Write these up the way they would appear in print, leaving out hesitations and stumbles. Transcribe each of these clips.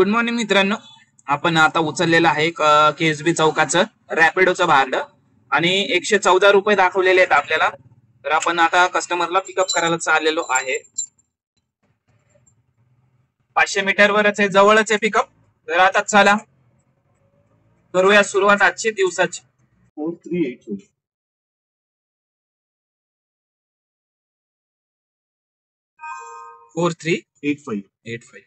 Good morning मित्रांनो. आपण आता उचललेलं आहे केएसबी चौकाचं रॅपिडोचं भाडं आणि 114 रुपये दाखवलेले आहेत आपल्याला. तर आपण आता कस्टमरला पिकअप करायला चाललेलो आहे. 500 मीटरवरच आहे, जवळच आहे पिकअप. तर आता चला करूया सुरुवात आजची दिवसाची. 4385.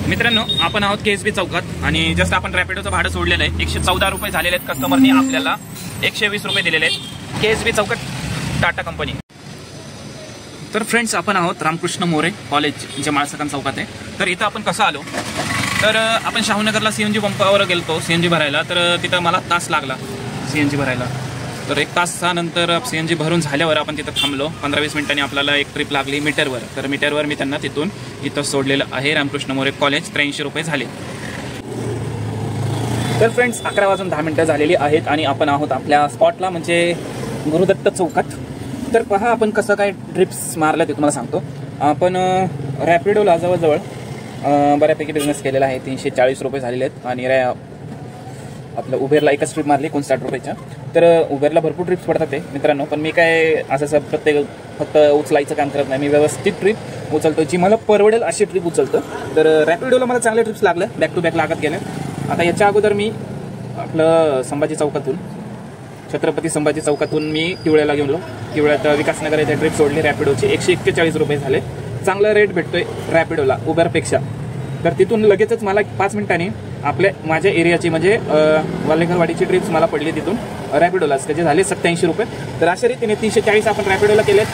मित्रांनो, आपण आहोत केएसबी चौकात आणि जस्ट आपण रॅपिडोचं भाडं सोडलेलं आहे. 114 रुपये झालेले आहेत. कस्टमरनी आपल्याला 120 रुपये दिलेले आहेत. केएसबी चौकात, टाटा कंपनी. तर फ्रेंड्स, आपण आहोत रामकृष्ण मोरे कॉलेज जे माळसकन चौकात आहे. तर इथं आपण कसं आलो, तर आपण शाहूनगरला सीएनजी पंपावर गेलतो सीएनजी भरायला. तर तिथं मला तास लागला सीएनजी भरायला. तर 1 तासानंतर सीएनजी भरून झाल्यावर आपण तिथं थांबलो. 15-20 मिनिटांनी आपल्याला एक ट्रिप लागली मीटरवर. तर मीटरवर मी त्यांना तिथून इथं सोडलेलं आहे रामकृष्ण मोरे कॉलेज. 83 रुपये झाले. तर फ्रेंड्स, 11:10 झालेली आहेत आणि आपण आहोत आपल्या स्पॉटला, म्हणजे गुरुदत्त चौकात. तर पहा आपण कसं काय ड्रिप्स मारलं ते तुम्हाला सांगतो. आपण रॅपिडोला जवळजवळ बऱ्यापैकी बिझनेस केलेला आहे. 340 रुपये झालेले आहेत. आणि आपलं उबेरला एकच ट्रिप मारली 59 रुपयाच्या. तर उबेरला भरपूर ट्रिप्स पडतात ते मित्रांनो. पण मी काय असं प्रत्येक फक्त उचलायचं काम करत नाही. मी व्यवस्थित ट्रिप उचलतो, जी मला परवडेल अशी ट्रिप उचलतो. तर रॅपिडोला मला चांगले ट्रिप्स लागले, बॅक टू बॅक लागत गेले. आता याच्या अगोदर मी आपलं संभाजी चौकातून, छत्रपती संभाजी चौकातून मी किवळ्याला गेलो. किवळ्यात विकासनगर येथे ट्रिप सोडली रॅपिडोची. 141 रुपये झाले. चांगला रेट भेटतोय रॅपिडोला उबरपेक्षा. तर तिथून लगेचच मला 5 मिनिटांनी माझ्या एरियाची म्हणजे वालेघरवाडीची ट्रिप्स मला पडली तिथून रॅपिडोलाच, त्याचे झाले 87 रुपये. तर अशा रीतीने 340 आपण रॅपिडोला केलेत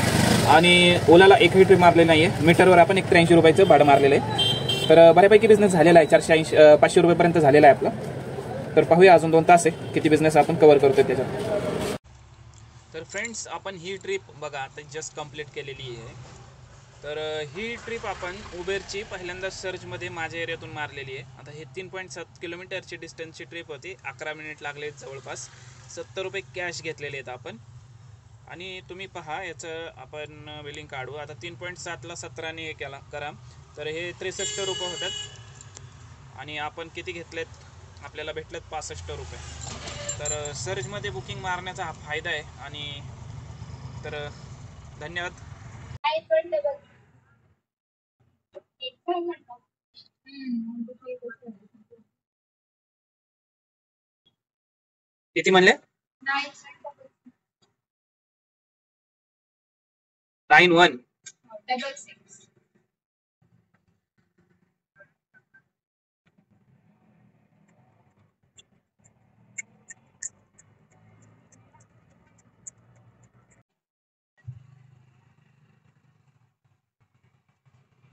आणि ओलाला एकही ट्रिप मारले नाही आहे. मीटरवर आपण 183 रुपयाचं भाडं मारलेलं आहे. तर बऱ्यापैकी बिझनेस झालेला आहे. 480-500 रुपयेपर्यंत झालेला आहे आपला. तर पाहूया अजून 2 तास आहे किती बिझनेस आपण कव्हर करतोय त्याच्यात. तर फ्रेंड्स, आपण ही ट्रिप बघा आता जस्ट कंप्लीट केलेली आहे. तर ही ट्रिप आपण उबेरची पहिल्यांदा सर्चमध्ये माझ्या एरियातून मारलेली आहे. आता हे 3.7 किलोमीटरची डिस्टन्सची ट्रिप होती. 11 मिनिट लागले जवळपास. 70 रुपये कॅश घेतलेले आहेत आपण. आणि तुम्ही पहा याचं आपण बिलिंग काढू. आता 3.7ला 17ने केला करा तर हे 63 रुपये होतात. आणि आपण किती घेतलेत, आपल्याला भेटलेत 65 रुपये. तर सर्चमध्ये बुकिंग मारण्याचा हा फायदा आहे. आणि तर धन्यवाद. किती म्हणले? 9166.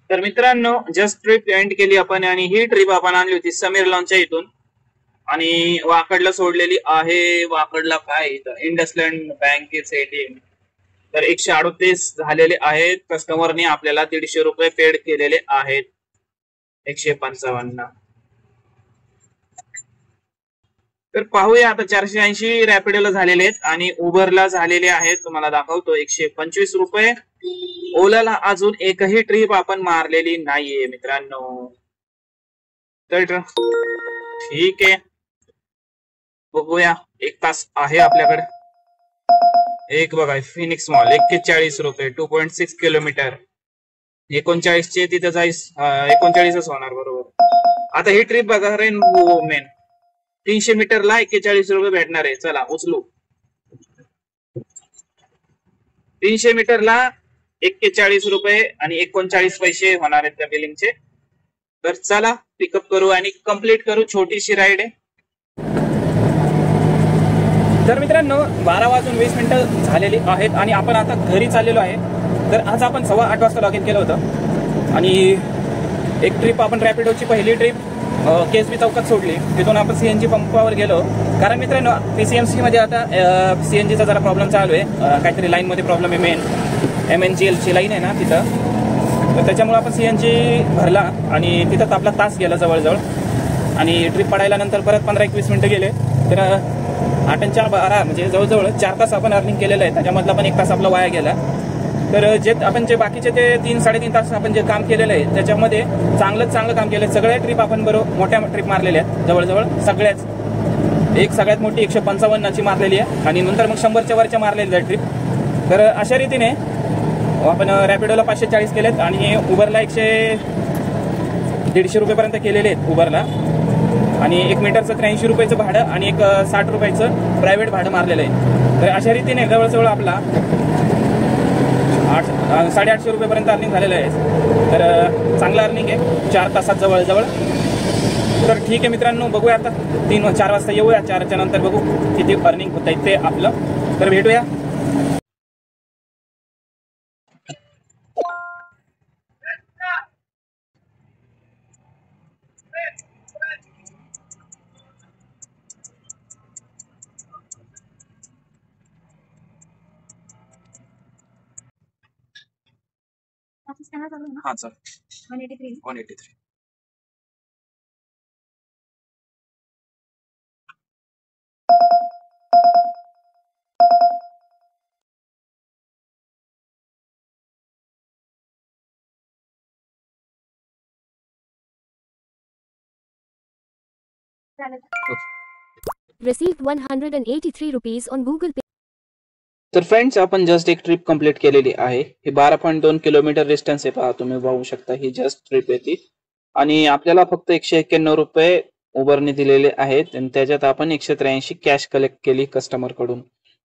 तर मित्रांनो, जस्ट ट्रिप एंड केली आपण. आणि ही ट्रिप आपण आणली होती समीर लॉनच्या इथून आणि वाकडला सोडलेली आहे. वाकडला काय इथं इंडसलँड बँकेचे ATM. तर 138 झालेले आहेत. कस्टमरने आपल्याला 150 रुपये पेड केलेले आहेत. 155. तर पाहूया आता 480 रॅपिडोला झालेले आहेत आणि उबरला झालेले आहेत. तुम्हाला दाखवतो 125 रुपये. ओलाला अजून एकही ट्रिप आपण मारलेली नाहीये मित्रांनो. तर ठीक आहे, बघूया. 1 तास आहे आपल्याकडे. एक बघा फिनिक्स मॉल 41 रुपये, 2.6 किलोमीटर. 39चे तिथं जाईस 39च होणार बरोबर. आता ही ट्रिप बघा रेनबो मेन. 300 मीटरला 41 रुपये भेटणार आहे. चला उचलू. 300 मीटरला 41 रुपये आणि 39 पैसे होणार आहेत त्या बिलिंगचे. तर चला पिकअप करू आणि कंप्लीट करू. छोटीशी राईड आहे. तर मित्रांनो, 12:20 झालेली आहेत आणि आपण आता घरी चाललेलो आहे. तर आज आपण 8:15 वाजता लॉग इन केलं होतं आणि एक ट्रिप आपण रॅपिडोची पहिली ट्रिप केएसबी चौकात सोडली. तिथून आपण सीएनजी पंपावर गेलो. कारण मित्रांनो, PCMC मध्ये आता सीएनजीचा जरा प्रॉब्लेम चालू आहे. काहीतरी लाईनमध्ये प्रॉब्लेम आहे. मेन MNGL ची लाईन आहे ना तिथं. तर त्याच्यामुळे आपण CNG भरला आणि तिथं आपला तास गेला जवळजवळ. आणि ट्रिप पडायला नंतर परत 15-21 मिनिटं गेले. तर 8 आणि 4 12 म्हणजे जवळजवळ 4 तास आपण अर्निंग केलेलं आहे. त्याच्यामधला पण 1 तास आपला वाया गेला. तर जे बाकीचे ते 3-3.5 तास आपण जे काम केलेलं आहे त्याच्यामध्ये चांगलं काम केलं. सगळ्या ट्रिप आपण मोठ्या ट्रिप मारलेल्या आहेत जवळजवळ सगळ्याच. एक सगळ्यात मोठी 155ची मारलेली आहे आणि नंतर मग 100च्या वरच्या मारलेल्या आहेत ट्रिप. तर अशा रीतीने आपण रॅपिडोला 540 केलेत आणि उबरला 150 रुपयेपर्यंत केलेले आहेत उबरला. आणि 1 मीटरचं 83 रुपयाचं भाडं आणि एक 60 रुपयाचं प्रायव्हेट भाडं मारलेलं आहे. तर अशा रीतीने जवळजवळ आपला 800-850 रुपयेपर्यंत अर्निंग झालेलं आहे. तर चांगलं अर्निंग आहे 4 तासात जवळजवळ. तर ठीक आहे मित्रांनो, बघूया आता 3-4 वाजता येऊया. 4च्या नंतर बघू किती अर्निंग होत आहे ते आपलं. तर भेटूया. हां sir 183. Received 183 rupees on Google Pay. तर फ्रेंड्स, आपण जस्ट एक ट्रिप कंप्लीट केलेली आहे. ही 12.2 किलोमीटर डिस्टन्स आहे. पहा तुम्ही पाहू शकता, ही जस्ट ट्रिप आहे ती. आणि आपल्याला फक्त 191 रुपये उबरने दिलेले आहेत आणि त्याच्यात आपण 183 कॅश कलेक्ट केली कस्टमर कडून.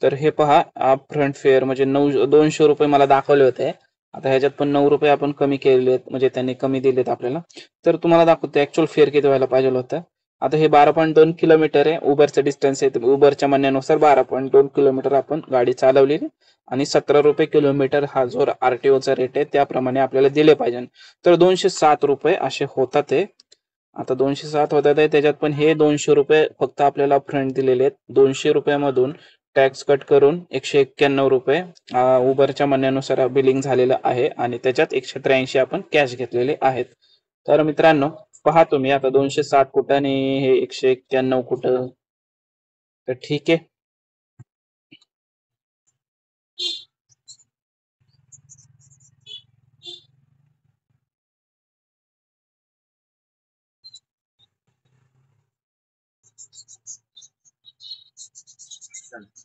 तर हे पहा, अप फ्रंट फेअर म्हणजे 200 रुपये मला दाखवले होते. आता ह्याच्यात पण 9 रुपये आपण कमी केलेले आहेत, म्हणजे त्यांनी कमी दिलेत आपल्याला. तर तुम्हाला दाखवते ऍक्च्युअल फेअर किती व्हायला पाहिजे होतं. आता हे 12.2 किलोमीटर आहे. उबरचं डिस्टन्स आहे. उबरच्या म्हणण्यानुसार 12.2 किलोमीटर आपण गाडी चालवली आणि 17 रुपये किलोमीटर हा जो RTOचा रेट आहे त्याप्रमाणे आपल्याला दिले पाहिजे. तर 207 रुपये असे होतात ते. आता 207 होतात आहे, त्याच्यात पण हे 200 रुपये फक्त आपल्याला फ्रंट दिलेले आहेत. 200 रुपयामधून टॅक्स कट करून 191 रुपये उबरच्या म्हणण्यानुसार बिलिंग झालेलं आहे आणि त्याच्यात 183 आपण कॅश घेतलेले आहेत. तर मित्रांनो पहा तुम्ही, आता 207 कुठं आणि हे 191 कुठं. तर ठीक आहे.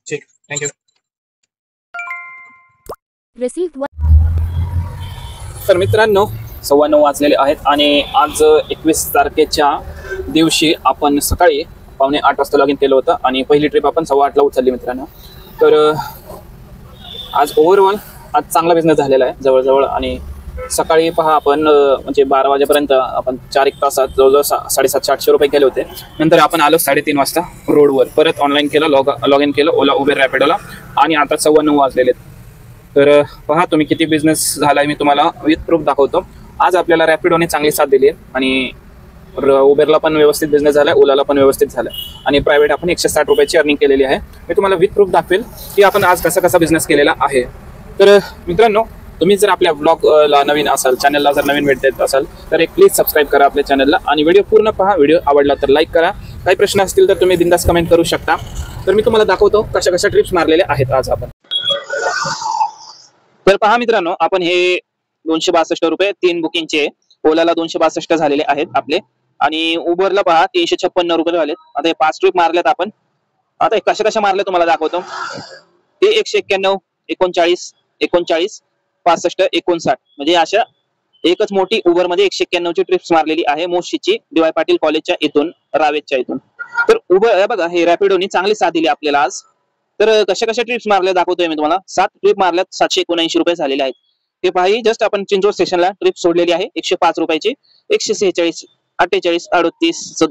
ठीक, थँक्यू. Received तर मित्रांनो 9:15 वाजलेले आहेत आणि आज 21 तारखेच्या दिवशी आपण सकाळी 7:45 वाजता लॉग इन केलं होतं आणि पहिली ट्रिप आपण 8:15ला उचलली मित्रांनो. तर आज ओव्हरऑल आज चांगला बिझनेस झालेला आहे जवळजवळ. आणि सकाळी पहा आपण म्हणजे 12 वाजेपर्यंत आपण 4-1 तासात जवळजवळ 750-800 रुपये केले होते. नंतर आपण आलो 3:30 वाजता रोडवर, परत ऑनलाईन केलं, लॉग इन केलं ओला उबेर रॅपिडोला आणि आता 9:15 वाजलेले आहेत. तर पहा तुम्ही किती बिझनेस झाला आहे, मी तुम्हाला विथ प्रूफ दाखवतो. आज आपल्याला रॅपिडोने चांगली साथ दिली आहे आणि उबेरला पण व्यवस्थित बिझनेस झाला आहे, ओलाला पण व्यवस्थित झाला आहे आणि प्रायव्हेट आपण 160 रुपयाची अर्निंग केलेली आहे. मी तुम्हाला विथ प्रूफ दाखवेल की आपण आज कसा बिझनेस केलेला आहे. तर मित्रांनो, तुम्ही जर आपल्या ब्लॉगला नवीन असाल, चॅनलला जर नवीन भेट देत असाल तर एक प्लीज सबस्क्राईब करा आपल्या चॅनलला आणि व्हिडिओ पूर्ण पहा. व्हिडिओ आवडला तर लाईक करा. काही प्रश्न असतील तर तुम्ही बिंदास कमेंट करू शकता. तर मी तुम्हाला दाखवतो कशा ट्रिप्स मारलेल्या आहेत आज आपण. तर पहा मित्रांनो, आपण हे 262 रुपये 3 बुकिंगचे, ओलाला 262 झालेले आहेत आपले आणि उबरला पहा 356 रुपये झाले. आता हे 5 ट्रिप मारल्यात आपण. आता हे कशा मारल्या तुम्हाला दाखवतो. ते 191, 39, 39, 65, 59 म्हणजे अशा एकच मोठी उबरमध्ये 191ची ट्रिप्स मारलेली आहे. मोशीची DY पाटील कॉलेजच्या इथून, रावेतच्या इथून. तर उबर बघा, हे रॅपिडोनी चांगली साथ दिली आपल्याला आज. तर कशा ट्रिप्स मारल्या दाखवतोय मी तुम्हाला. 7 ट्रिप मारल्यात, 779 रुपये झालेले आहेत. ते पाही जस्ट आपण चिंचवड स्टेशनला ट्रिप सोडलेली आहे 105 रुपयाची. 146, 48, 38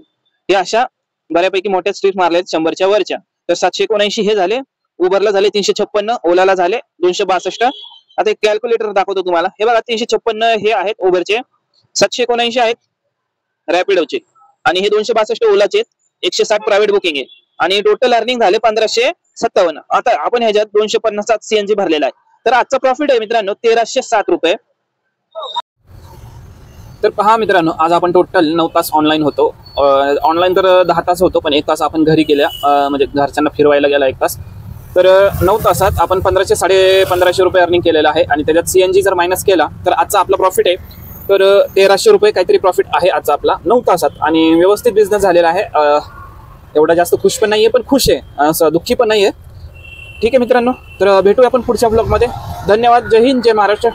हे अशा बऱ्यापैकी मोठ्या ट्रिप मारल्यात 100च्या वरच्या. तर 779 हे झाले. उबरला झाले 356, ओलाला झाले 262. आता एक कॅल्क्युलेटर दाखवतो तुम्हाला. हे बघा 356 हे आहेत उबरचे, 779 आहेत रॅपिडोचे आणि हे 262 ओलाचे, 160 प्रायव्हेट बुकिंग आहे आणि टोटल अर्निंग झाले 1557. आता आपण ह्याच्यात 250 CNG भरलेला आहे. तर आजचा प्रॉफिट आहे मित्रांनो 1307 रुपये. तर पहा मित्रांनो, आज आपण टोटल 9 तास ऑनलाईन होतो. ऑनलाईन तर 10 तास होतो, पण 1 तास आपण घरी गेल्या, म्हणजे घरच्यांना फिरवायला गेला 1 तास. तर 9 तासात आपण 1500-1550 रुपये अर्निंग केलेलं आहे. आणि त्याच्यात CNG जर मायनस केला तर आजचा आपला प्रॉफिट आहे तर 1300 रुपये काहीतरी प्रॉफिट आहे आजचा आपला 9 तासात. आणि व्यवस्थित बिझनेस झालेला आहे. एवढा जास्त खुश पण नाही आहे, पण खुश आहे, असं दुःखी पण नाही आहे. ठीक आहे मित्रांनो, तर भेटूया आपण पुढच्या ब्लॉगमध्ये. धन्यवाद. जय हिंद, जय महाराष्ट्र.